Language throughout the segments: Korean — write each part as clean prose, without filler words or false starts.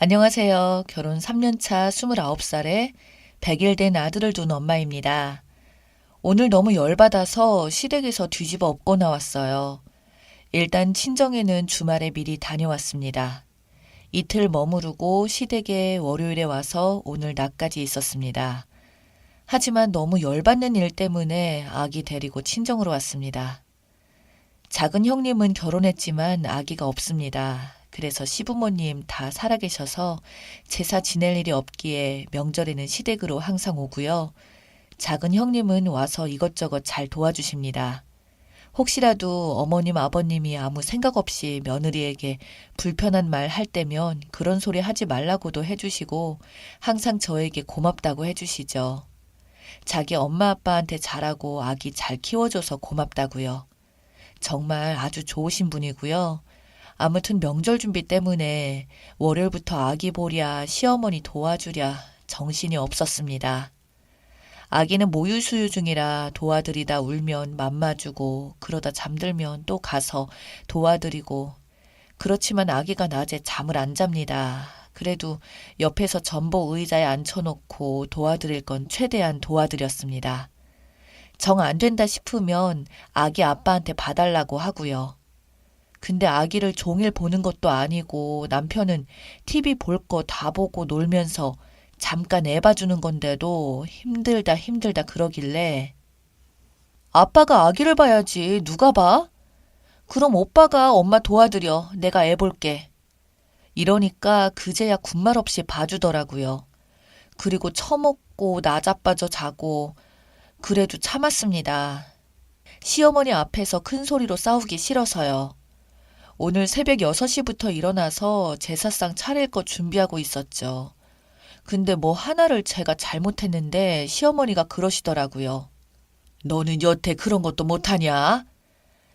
안녕하세요. 결혼 3년차 29살에 100일 된 아들을 둔 엄마입니다. 오늘 너무 열받아서 시댁에서 뒤집어 엎고 나왔어요. 일단 친정에는 주말에 미리 다녀왔습니다. 이틀 머무르고 시댁에 월요일에 와서 오늘 낮까지 있었습니다. 하지만 너무 열받는 일 때문에 아기 데리고 친정으로 왔습니다. 작은 형님은 결혼했지만 아기가 없습니다. 그래서 시부모님 다 살아계셔서 제사 지낼 일이 없기에 명절에는 시댁으로 항상 오고요. 작은 형님은 와서 이것저것 잘 도와주십니다. 혹시라도 어머님, 아버님이 아무 생각 없이 며느리에게 불편한 말 할 때면 그런 소리 하지 말라고도 해주시고 항상 저에게 고맙다고 해주시죠. 자기 엄마 아빠한테 잘하고 아기 잘 키워줘서 고맙다고요. 정말 아주 좋으신 분이고요. 아무튼 명절 준비 때문에 월요일부터 아기 보랴 시어머니 도와주랴 정신이 없었습니다. 아기는 모유 수유 중이라 도와드리다 울면 맘마주고 그러다 잠들면 또 가서 도와드리고 그렇지만 아기가 낮에 잠을 안 잡니다. 그래도 옆에서 전복 의자에 앉혀놓고 도와드릴 건 최대한 도와드렸습니다. 정 안 된다 싶으면 아기 아빠한테 봐달라고 하고요. 근데 아기를 종일 보는 것도 아니고 남편은 TV 볼 거 다 보고 놀면서 잠깐 애 봐주는 건데도 힘들다 그러길래 아빠가 아기를 봐야지 누가 봐? 그럼 오빠가 엄마 도와드려. 내가 애 볼게. 이러니까 그제야 군말 없이 봐주더라고요. 그리고 처먹고 나자빠져 자고 그래도 참았습니다. 시어머니 앞에서 큰 소리로 싸우기 싫어서요. 오늘 새벽 6시부터 일어나서 제사상 차릴 거 준비하고 있었죠. 근데 뭐 하나를 제가 잘못했는데 시어머니가 그러시더라고요. 너는 여태 그런 것도 못하냐?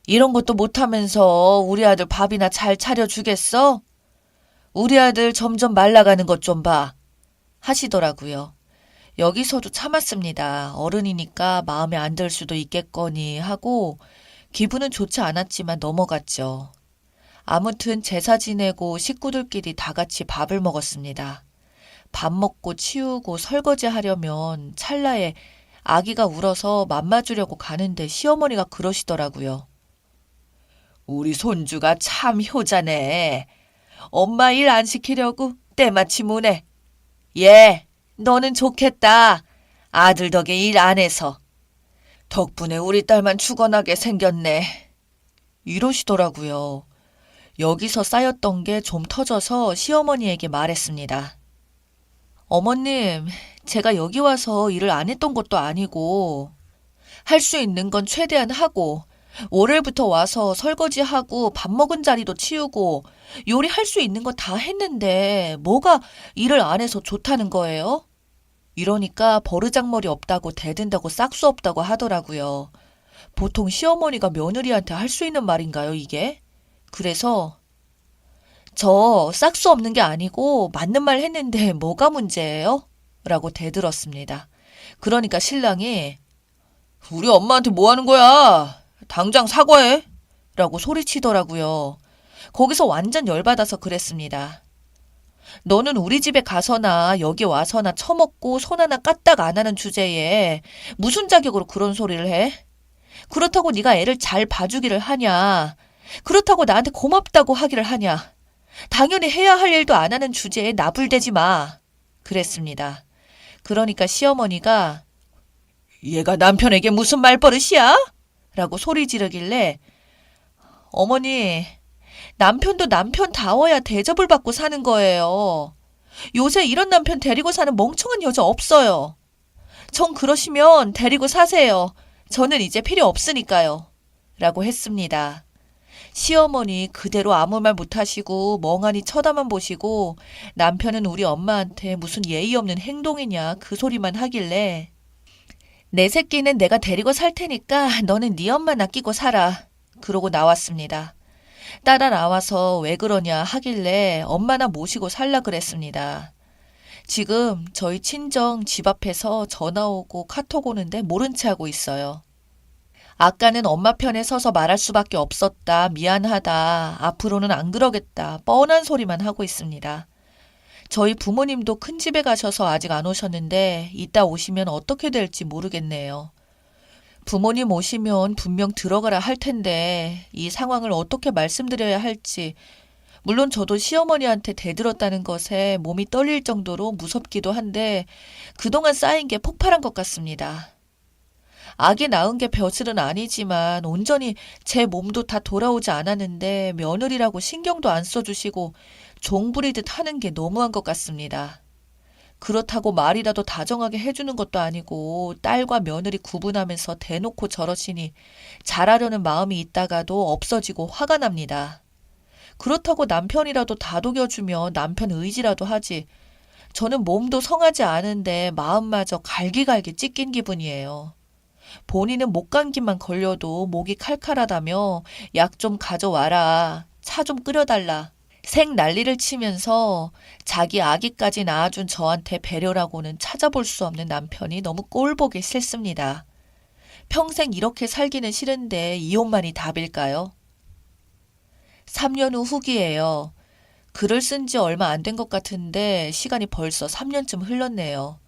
이런 것도 못하면서 우리 아들 밥이나 잘 차려주겠어? 우리 아들 점점 말라가는 것 좀 봐. 하시더라고요. 여기서도 참았습니다. 어른이니까 마음에 안 들 수도 있겠거니 하고 기분은 좋지 않았지만 넘어갔죠. 아무튼 제사 지내고 식구들끼리 다 같이 밥을 먹었습니다. 밥 먹고 치우고 설거지 하려면 찰나에 아기가 울어서 맘마주려고 가는데 시어머니가 그러시더라고요. 우리 손주가 참 효자네. 엄마 일 안 시키려고 때마침 오네. 예, 너는 좋겠다. 아들 덕에 일 안 해서. 덕분에 우리 딸만 죽어나게 생겼네. 이러시더라고요. 여기서 쌓였던 게 좀 터져서 시어머니에게 말했습니다. 어머님, 제가 여기 와서 일을 안 했던 것도 아니고 할 수 있는 건 최대한 하고 월요일부터 와서 설거지하고 밥 먹은 자리도 치우고 요리할 수 있는 거 다 했는데 뭐가 일을 안 해서 좋다는 거예요? 이러니까 버르장머리 없다고 대든다고 싹수 없다고 하더라고요. 보통 시어머니가 며느리한테 할 수 있는 말인가요, 이게? 그래서 저 싹수 없는 게 아니고 맞는 말 했는데 뭐가 문제예요? 라고 대들었습니다. 그러니까 신랑이 우리 엄마한테 뭐 하는 거야? 당장 사과해. 라고 소리치더라고요. 거기서 완전 열받아서 그랬습니다. 너는 우리 집에 가서나 여기 와서나 처먹고 손 하나 까딱 안 하는 주제에 무슨 자격으로 그런 소리를 해? 그렇다고 네가 애를 잘 봐주기를 하냐? 그렇다고 나한테 고맙다고 하기를 하냐? 당연히 해야 할 일도 안 하는 주제에 나불대지 마. 그랬습니다. 그러니까 시어머니가 얘가 남편에게 무슨 말버릇이야? 라고 소리 지르길래 어머니, 남편도 남편다워야 대접을 받고 사는 거예요. 요새 이런 남편 데리고 사는 멍청한 여자 없어요. 전 그러시면 데리고 사세요. 저는 이제 필요 없으니까요. 라고 했습니다. 시어머니 그대로 아무 말 못하시고 멍하니 쳐다만 보시고 남편은 우리 엄마한테 무슨 예의 없는 행동이냐 그 소리만 하길래 내 새끼는 내가 데리고 살 테니까 너는 네 엄마 낚이고 살아. 그러고 나왔습니다. 따라 나와서 왜 그러냐 하길래 엄마나 모시고 살라 그랬습니다. 지금 저희 친정 집 앞에서 전화 오고 카톡 오는데 모른 채 하고 있어요. 아까는 엄마 편에 서서 말할 수밖에 없었다. 미안하다. 앞으로는 안 그러겠다. 뻔한 소리만 하고 있습니다. 저희 부모님도 큰 집에 가셔서 아직 안 오셨는데 이따 오시면 어떻게 될지 모르겠네요. 부모님 오시면 분명 들어가라 할 텐데 이 상황을 어떻게 말씀드려야 할지, 물론 저도 시어머니한테 대들었다는 것에 몸이 떨릴 정도로 무섭기도 한데 그동안 쌓인 게 폭발한 것 같습니다. 아기 낳은 게 벼슬은 아니지만 온전히 제 몸도 다 돌아오지 않았는데 며느리라고 신경도 안 써주시고 종부리듯 하는 게 너무한 것 같습니다. 그렇다고 말이라도 다정하게 해주는 것도 아니고 딸과 며느리 구분하면서 대놓고 저러시니 잘하려는 마음이 있다가도 없어지고 화가 납니다. 그렇다고 남편이라도 다독여주며 남편 의지라도 하지. 저는 몸도 성하지 않은데 마음마저 갈기갈기 찢긴 기분이에요. 본인은 목 감기만 걸려도 목이 칼칼하다며 약 좀 가져와라, 차 좀 끓여달라, 생 난리를 치면서 자기 아기까지 낳아준 저한테 배려라고는 찾아볼 수 없는 남편이 너무 꼴보기 싫습니다. 평생 이렇게 살기는 싫은데 이혼만이 답일까요? 3년 후 후기예요. 글을 쓴 지 얼마 안 된 것 같은데 시간이 벌써 3년쯤 흘렀네요.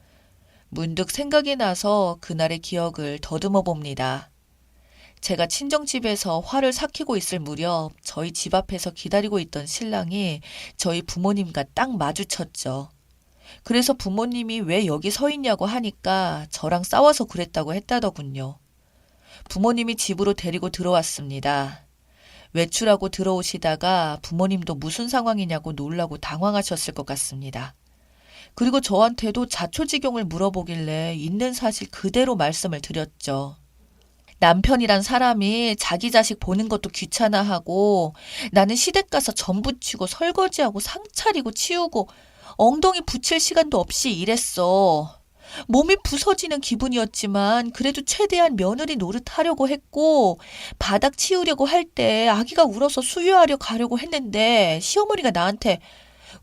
문득 생각이 나서 그날의 기억을 더듬어 봅니다. 제가 친정집에서 화를 삭히고 있을 무렵 저희 집 앞에서 기다리고 있던 신랑이 저희 부모님과 딱 마주쳤죠. 그래서 부모님이 왜 여기 서 있냐고 하니까 저랑 싸워서 그랬다고 했다더군요. 부모님이 집으로 데리고 들어왔습니다. 외출하고 들어오시다가 부모님도 무슨 상황이냐고 놀라고 당황하셨을 것 같습니다. 그리고 저한테도 자초지경을 물어보길래 있는 사실 그대로 말씀을 드렸죠. 남편이란 사람이 자기 자식 보는 것도 귀찮아하고 나는 시댁 가서 전 부치고 설거지하고 상 차리고 치우고 엉덩이 붙일 시간도 없이 일했어. 몸이 부서지는 기분이었지만 그래도 최대한 며느리 노릇하려고 했고 바닥 치우려고 할 때 아기가 울어서 수유하려 가려고 했는데 시어머니가 나한테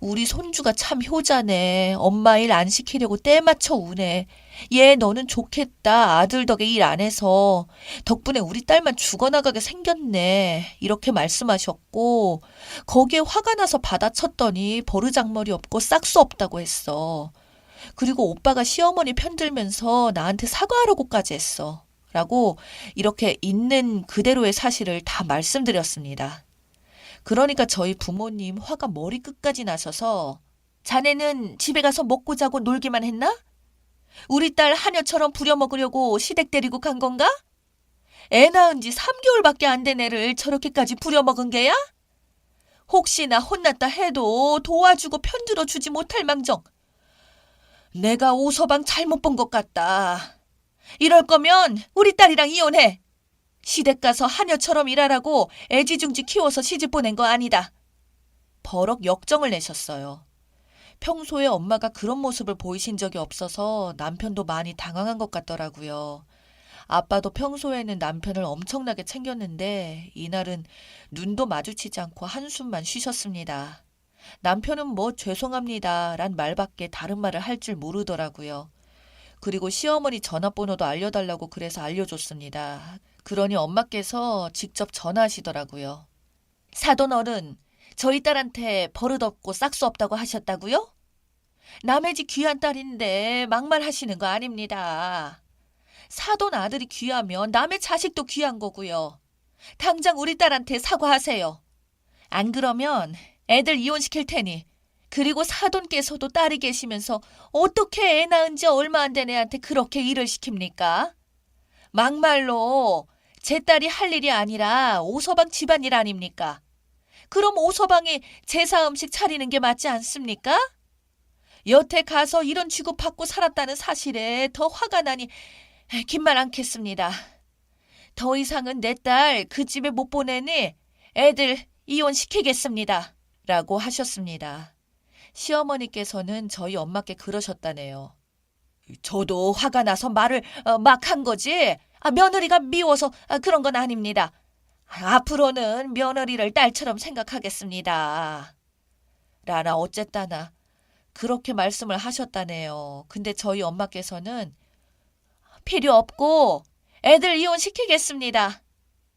우리 손주가 참 효자네. 엄마 일 안 시키려고 때 맞춰 우네. 얘 너는 좋겠다. 아들 덕에 일 안 해서. 덕분에 우리 딸만 죽어나가게 생겼네. 이렇게 말씀하셨고 거기에 화가 나서 받아쳤더니 버르장머리 없고 싹수 없다고 했어. 그리고 오빠가 시어머니 편들면서 나한테 사과하라고까지 했어. 라고 이렇게 있는 그대로의 사실을 다 말씀드렸습니다. 그러니까 저희 부모님 화가 머리끝까지 나셔서 자네는 집에 가서 먹고 자고 놀기만 했나? 우리 딸 하녀처럼 부려먹으려고 시댁 데리고 간 건가? 애 낳은 지 3개월밖에 안 된 애를 저렇게까지 부려먹은 게야? 혹시나 혼났다 해도 도와주고 편들어 주지 못할 망정. 내가 오서방 잘못 본 것 같다. 이럴 거면 우리 딸이랑 이혼해. 시댁 가서 하녀처럼 일하라고 애지중지 키워서 시집 보낸 거 아니다. 버럭 역정을 내셨어요. 평소에 엄마가 그런 모습을 보이신 적이 없어서 남편도 많이 당황한 것 같더라고요. 아빠도 평소에는 남편을 엄청나게 챙겼는데 이날은 눈도 마주치지 않고 한숨만 쉬셨습니다. 남편은 뭐 죄송합니다 란 말밖에 다른 말을 할 줄 모르더라고요. 그리고 시어머니 전화번호도 알려달라고 그래서 알려줬습니다. 그러니 엄마께서 직접 전화하시더라고요. 사돈 어른, 저희 딸한테 버릇없고 싹수 없다고 하셨다고요? 남의 집 귀한 딸인데 막말하시는 거 아닙니다. 사돈 아들이 귀하면 남의 자식도 귀한 거고요. 당장 우리 딸한테 사과하세요. 안 그러면 애들 이혼시킬 테니. 그리고 사돈께서도 딸이 계시면서 어떻게 애 낳은 지 얼마 안 된 애한테 그렇게 일을 시킵니까? 막말로 제 딸이 할 일이 아니라 오서방 집안일 아닙니까? 그럼 오서방이 제사 음식 차리는 게 맞지 않습니까? 여태 가서 이런 취급받고 살았다는 사실에 더 화가 나니 긴 말 않겠습니다. 더 이상은 내 딸 그 집에 못 보내니 애들 이혼시키겠습니다. 라고 하셨습니다. 시어머니께서는 저희 엄마께 그러셨다네요. 저도 화가 나서 말을 막 한 거지. 며느리가 미워서 그런 건 아닙니다. 앞으로는 며느리를 딸처럼 생각하겠습니다. 라나 어쨌다나 그렇게 말씀을 하셨다네요. 근데 저희 엄마께서는 필요 없고 애들 이혼시키겠습니다.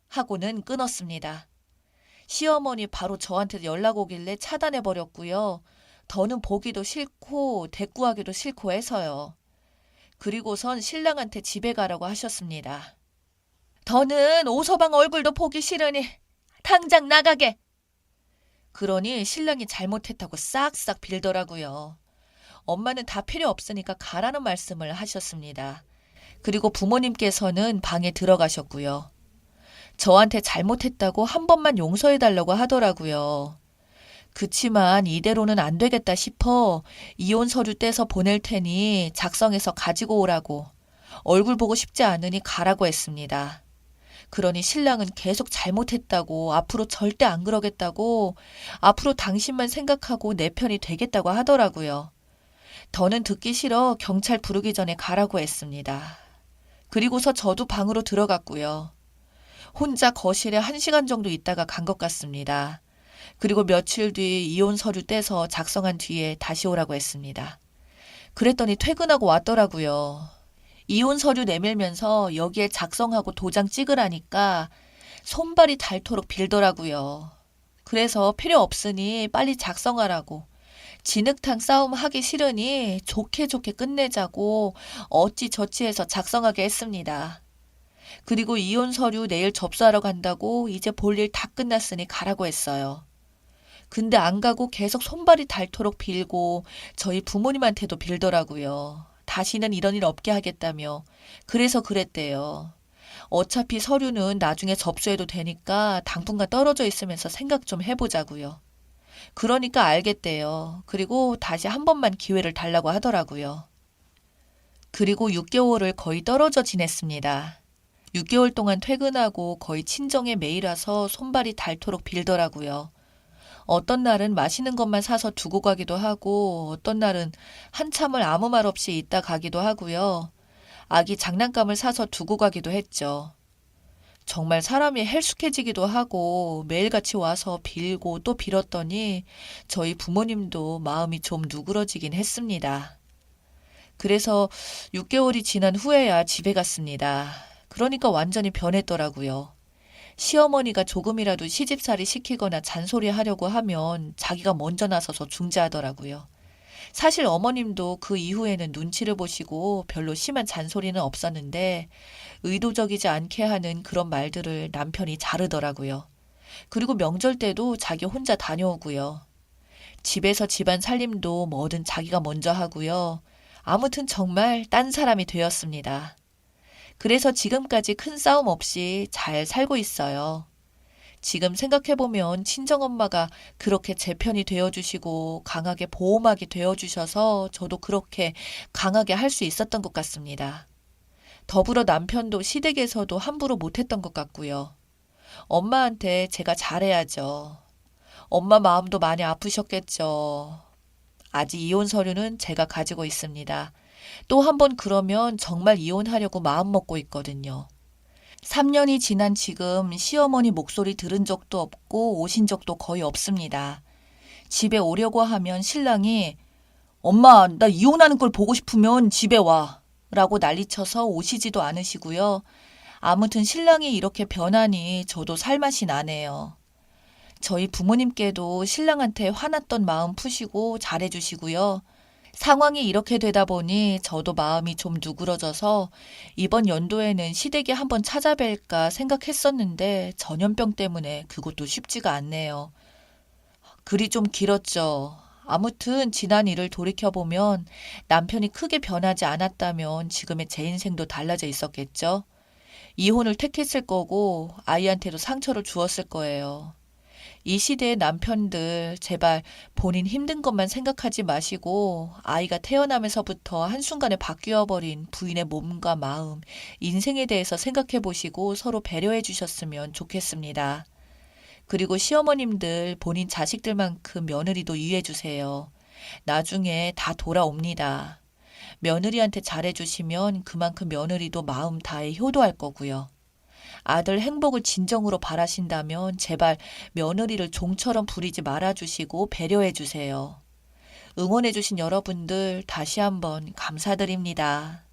하고는 끊었습니다. 시어머니 바로 저한테 연락 오길래 차단해버렸고요. 더는 보기도 싫고 대꾸하기도 싫고 해서요. 그리고선 신랑한테 집에 가라고 하셨습니다. 더는 오서방 얼굴도 보기 싫으니 당장 나가게. 그러니 신랑이 잘못했다고 싹싹 빌더라고요. 엄마는 다 필요 없으니까 가라는 말씀을 하셨습니다. 그리고 부모님께서는 방에 들어가셨고요. 저한테 잘못했다고 한 번만 용서해달라고 하더라고요. 그치만 이대로는 안 되겠다 싶어 이혼 서류 떼서 보낼 테니 작성해서 가지고 오라고, 얼굴 보고 싶지 않으니 가라고 했습니다. 그러니 신랑은 계속 잘못했다고, 앞으로 절대 안 그러겠다고, 앞으로 당신만 생각하고 내 편이 되겠다고 하더라고요. 더는 듣기 싫어 경찰 부르기 전에 가라고 했습니다. 그리고서 저도 방으로 들어갔고요. 혼자 거실에 1시간 정도 있다가 간 것 같습니다. 그리고 며칠 뒤 이혼 서류 떼서 작성한 뒤에 다시 오라고 했습니다. 그랬더니 퇴근하고 왔더라고요. 이혼 서류 내밀면서 여기에 작성하고 도장 찍으라니까 손발이 닳도록 빌더라고요. 그래서 필요 없으니 빨리 작성하라고, 진흙탕 싸움 하기 싫으니 좋게 좋게 끝내자고 어찌저찌 해서 작성하게 했습니다. 그리고 이혼 서류 내일 접수하러 간다고 이제 볼 일 다 끝났으니 가라고 했어요. 근데 안 가고 계속 손발이 닳도록 빌고 저희 부모님한테도 빌더라고요. 다시는 이런 일 없게 하겠다며. 그래서 그랬대요. 어차피 서류는 나중에 접수해도 되니까 당분간 떨어져 있으면서 생각 좀 해보자고요. 그러니까 알겠대요. 그리고 다시 한 번만 기회를 달라고 하더라고요. 그리고 6개월을 거의 떨어져 지냈습니다. 6개월 동안 퇴근하고 거의 친정에 매일 와서 손발이 닳도록 빌더라고요. 어떤 날은 맛있는 것만 사서 두고 가기도 하고, 어떤 날은 한참을 아무 말 없이 있다 가기도 하고요. 아기 장난감을 사서 두고 가기도 했죠. 정말 사람이 헬쑥해지기도 하고 매일같이 와서 빌고 또 빌었더니 저희 부모님도 마음이 좀 누그러지긴 했습니다. 그래서 6개월이 지난 후에야 집에 갔습니다. 그러니까 완전히 변했더라고요. 시어머니가 조금이라도 시집살이 시키거나 잔소리하려고 하면 자기가 먼저 나서서 중재하더라고요. 사실 어머님도 그 이후에는 눈치를 보시고 별로 심한 잔소리는 없었는데 의도적이지 않게 하는 그런 말들을 남편이 자르더라고요. 그리고 명절 때도 자기 혼자 다녀오고요. 집에서 집안 살림도 뭐든 자기가 먼저 하고요. 아무튼 정말 딴 사람이 되었습니다. 그래서 지금까지 큰 싸움 없이 잘 살고 있어요. 지금 생각해보면 친정엄마가 그렇게 제 편이 되어주시고 강하게 보호막이 되어주셔서 저도 그렇게 강하게 할 수 있었던 것 같습니다. 더불어 남편도 시댁에서도 함부로 못했던 것 같고요. 엄마한테 제가 잘해야죠. 엄마 마음도 많이 아프셨겠죠. 아직 이혼 서류는 제가 가지고 있습니다. 또 한 번 그러면 정말 이혼하려고 마음먹고 있거든요. 3년이 지난 지금 시어머니 목소리 들은 적도 없고 오신 적도 거의 없습니다. 집에 오려고 하면 신랑이 엄마, 나 이혼하는 걸 보고 싶으면 집에 와 라고 난리쳐서 오시지도 않으시고요. 아무튼 신랑이 이렇게 변하니 저도 살맛이 나네요. 저희 부모님께도 신랑한테 화났던 마음 푸시고 잘해주시고요. 상황이 이렇게 되다 보니 저도 마음이 좀 누그러져서 이번 연도에는 시댁에 한번 찾아뵐까 생각했었는데 전염병 때문에 그것도 쉽지가 않네요. 글이 좀 길었죠. 아무튼 지난 일을 돌이켜보면 남편이 크게 변하지 않았다면 지금의 제 인생도 달라져 있었겠죠. 이혼을 택했을 거고 아이한테도 상처를 주었을 거예요. 이 시대의 남편들 제발 본인 힘든 것만 생각하지 마시고 아이가 태어나면서부터 한순간에 바뀌어버린 부인의 몸과 마음, 인생에 대해서 생각해 보시고 서로 배려해 주셨으면 좋겠습니다. 그리고 시어머님들 본인 자식들만큼 며느리도 이해해 주세요. 나중에 다 돌아옵니다. 며느리한테 잘해주시면 그만큼 며느리도 마음 다해 효도할 거고요. 아들 행복을 진정으로 바라신다면 제발 며느리를 종처럼 부리지 말아주시고 배려해주세요. 응원해주신 여러분들 다시 한번 감사드립니다.